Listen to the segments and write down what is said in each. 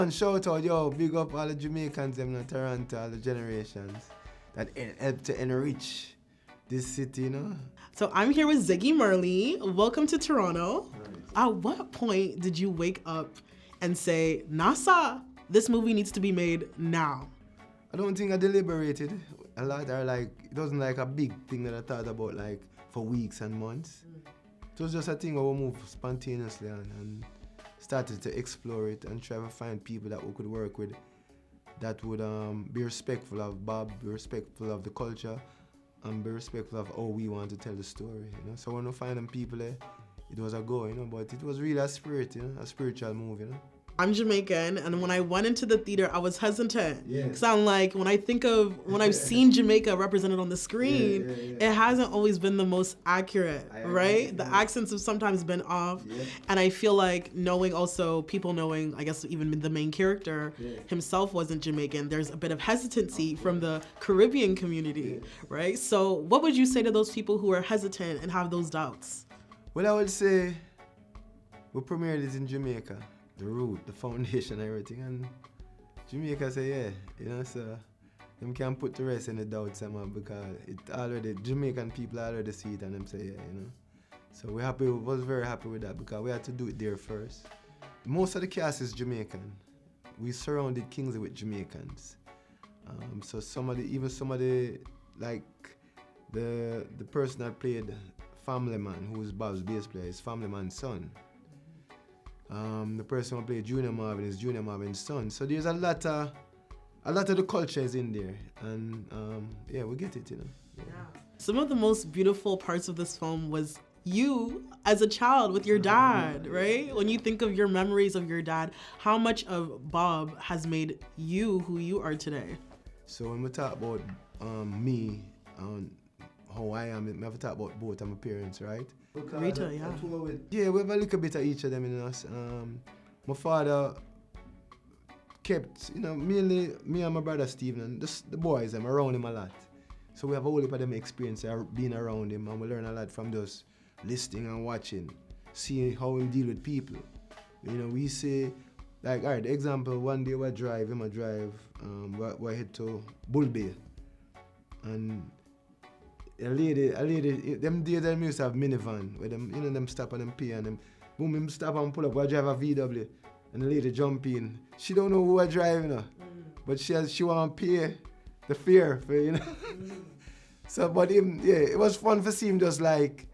And shout out, yo, big up all the Jamaicans in Toronto, all the generations that help to enrich this city, you know? So I'm here with Ziggy Marley. Welcome to Toronto. Nice. At what point did you wake up and say, NASA, this movie needs to be made now? I don't think I deliberated a lot, or like, it wasn't like a big thing that I thought about like for weeks and months. It was just a thing I would move spontaneously on and started to explore it and try to find people that we could work with that would be respectful of Bob, be respectful of the culture, and be respectful of how we want to tell the story, you know. So when I find them people there, it was a go, you know, but it was really a spirit, you know, a spiritual move, you know. I'm Jamaican, and when I went into the theater, I was hesitant. Yeah. Because I'm like, when I've seen Jamaica represented on the screen, it hasn't always been the most accurate, right? The accents have sometimes been off. Yeah. And I feel like people knowing, I guess even the main character himself wasn't Jamaican, there's a bit of hesitancy from the Caribbean community, right? So what would you say to those people who are hesitant and have those doubts? Well, I would say we premiered it in Jamaica. The root, the foundation, everything, and Jamaica say yeah, you know, so them can put the rest in the doubt somehow because Jamaican people already see it and them say yeah, you know. So we was very happy with that because we had to do it there first. Most of the cast is Jamaican. We surrounded Kingsley with Jamaicans. So some of the like the person that played Family Man, who was Bob's bass player, is Family Man's son. The person who played Junior Marvin is Junior Marvin's son. So there's a lot of the culture is in there, and we get it, you know. Yeah. Some of the most beautiful parts of this film was you as a child with your dad, right? When you think of your memories of your dad, how much of Bob has made you who you are today? So when we talk about me and how I am, we have to talk about both of my parents, right? Rita, yeah. Yeah, we have a little bit of each of them in us. My father kept, you know, mainly me and my brother Stephen and the boys, I'm around him a lot. So we have a whole heap of them experience being around him, and we learn a lot from just listening and watching, seeing how he deal with people. You know, we say, like, all right, example, one day we drive, we head to Bull Bay. And a lady, them days them used to have minivan where them, you know, them stop and them pay and them, boom, him stop and pull up, we drive a VW, and the lady jump in. She don't know who I drive, you know, but she want to pay the fare for, you know. So, but him, yeah, it was fun to see him just like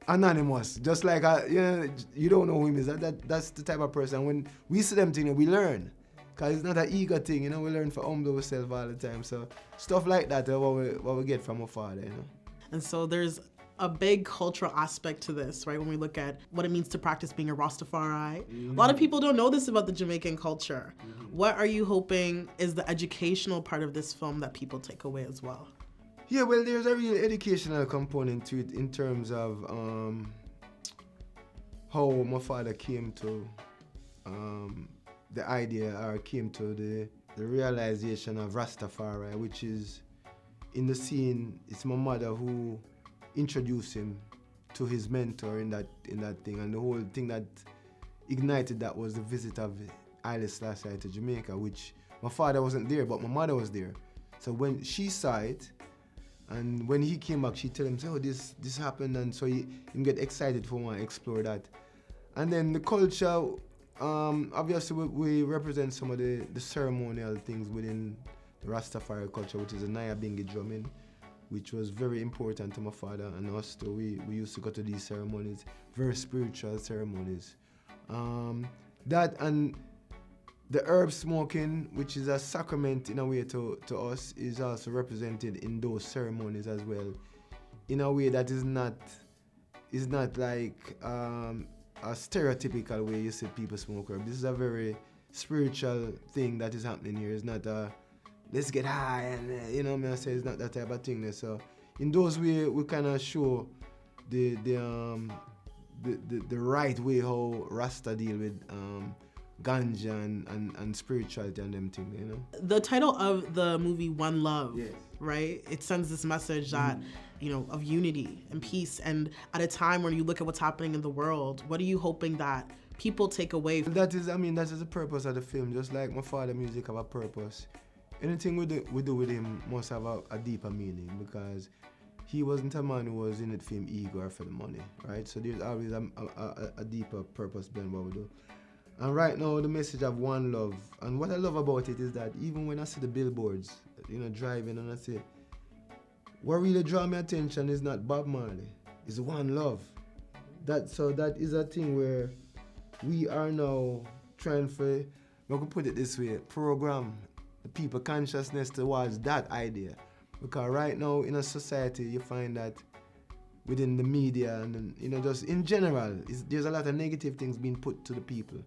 anonymous, just like, you know, you don't know who him is. That's the type of person. When we see them things, we learn. Because it's not an ego thing, you know, we learn to humble ourselves all the time. So stuff like that is what we get from our father, you know. And so there's a big cultural aspect to this, right? When we look at what it means to practice being a Rastafari. A lot of people don't know this about the Jamaican culture. What are you hoping is the educational part of this film that people take away as well? Yeah, well, there's a real educational component to it in terms of how my father came to the idea, or came to the realization of Rastafari, which is in the scene. It's my mother who introduced him to his mentor in that thing, and the whole thing that ignited that was the visit of Haile Selassie to Jamaica, which my father wasn't there, but my mother was there. So when she saw it, and when he came back, she told him, "Oh, this happened," and so he get excited for want to explore that. And then the culture. Obviously, we represent some of the ceremonial things within the Rastafari culture, which is the Nyabingi drumming, which was very important to my father and us too. We used to go to these ceremonies, very spiritual ceremonies. That and the herb smoking, which is a sacrament in a way to us, is also represented in those ceremonies as well, in a way that is not like a stereotypical way you see people smoke herb. This is a very spiritual thing that is happening here. It's not a let's get high and you know, I say it's not that type of thing. So in those ways we kind of show the right way how Rasta deal with ganja and spirituality and them things, you know. The title of the movie, One Love, yes, right? It sends this message that, you know, of unity and peace. And at a time when you look at what's happening in the world, what are you hoping that people take away. That is the purpose of the film. Just like my father music have a purpose. Anything we do with him must have a deeper meaning, because he wasn't a man who was in it for him ego or for the money, right? So there's always a deeper purpose behind what we do. And right now, the message of one love, and what I love about it is that even when I see the billboards, driving, and I say, what really draw my attention is not Bob Marley, it's one love. That is a thing where we are now trying for, I can put it this way, program the people consciousness towards that idea. Because right now in a society, you find that within the media and just in general, there's a lot of negative things being put to the people.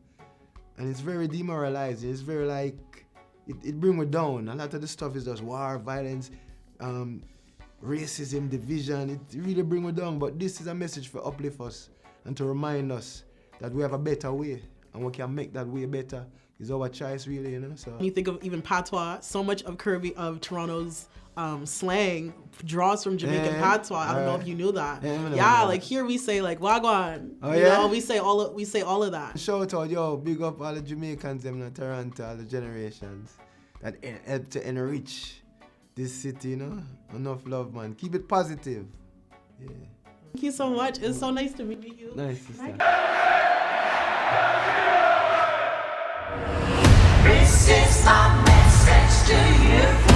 And it's very demoralizing. It's very it brings me down. A lot of the stuff is just war, violence, racism, division. It really brings me down. But this is a message for uplift us and to remind us that we have a better way and we can make that way better. It's our choice, really, So when you think of even patois, so much of Toronto's slang draws from Jamaican patois. I don't know if you knew that. Like here we say like wagwan. We say all of that. Shout out, big up all the Jamaicans in Toronto, all the generations that help to enrich this city, Enough love, man. Keep it positive. Yeah. Thank you so much. It's so nice to meet you. Nice, sister. This is my message to you.